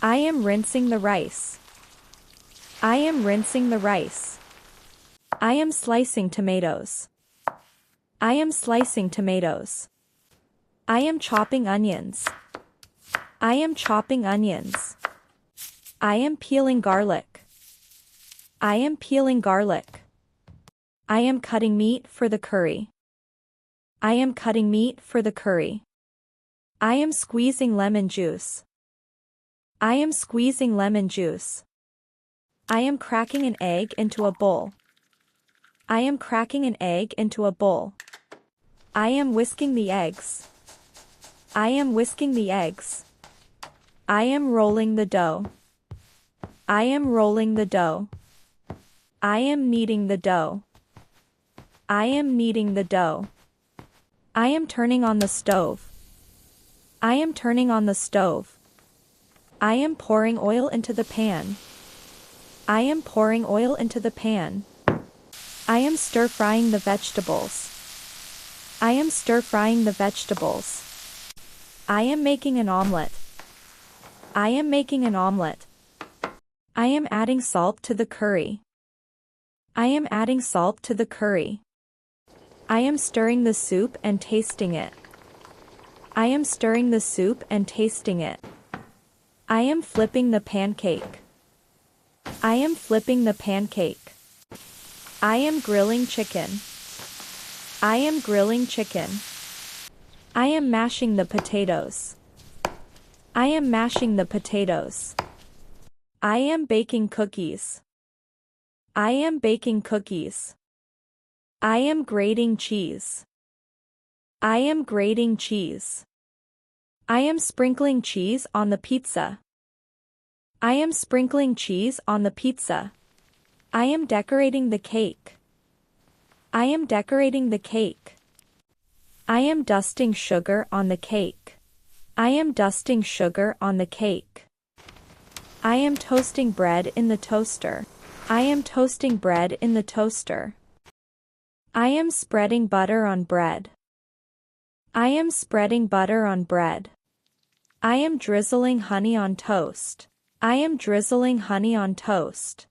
I am rinsing the rice. I am rinsing the rice. I am slicing tomatoes. I am slicing tomatoes. I am chopping onions. I am chopping onions. I am peeling garlic. I am peeling garlic. I am cutting meat for the curry. I am cutting meat for the curry. I am squeezing lemon juice. I am squeezing lemon juice. I am cracking an egg into a bowl. I am cracking an egg into a bowl. I am whisking the eggs. I am whisking the eggs. I am rolling the dough. I am rolling the dough. I am kneading the dough. I am kneading the dough. I am turning on the stove. I am turning on the stove. I am pouring oil into the pan. I am pouring oil into the pan. I am stir-frying the vegetables. I am stir-frying the vegetables. I am making an omelette. I am making an omelette. I am adding salt to the curry. I am adding salt to the curry. I am stirring the soup and tasting it. I am stirring the soup and tasting it. I am flipping the pancake. I am flipping the pancake. I am grilling chicken. I am grilling chicken. I am mashing the potatoes. I am mashing the potatoes. I am baking cookies. I am baking cookies. I am grating cheese. I am grating cheese. I am sprinkling cheese on the pizza. I am sprinkling cheese on the pizza. I am decorating the cake. I am decorating the cake. I am dusting sugar on the cake. I am dusting sugar on the cake. I am toasting bread in the toaster. I am toasting bread in the toaster. I am spreading butter on bread. I am spreading butter on bread. I am drizzling honey on toast. I am drizzling honey on toast.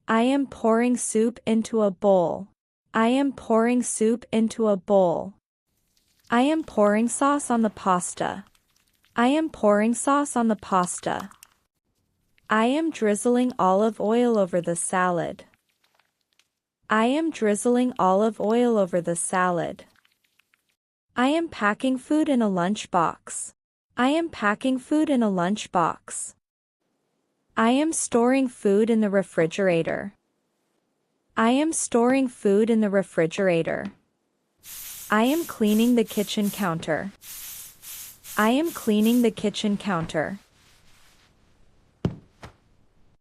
I am pouring soup into a bowl. I am pouring soup into a bowl. I am pouring sauce on the pasta. I am pouring sauce on the pasta. I am drizzling olive oil over the salad. I am drizzling olive oil over the salad. I am packing food in a lunchbox. I am packing food in a lunchbox. I am storing food in the refrigerator. I am storing food in the refrigerator. I am cleaning the kitchen counter. I am cleaning the kitchen counter.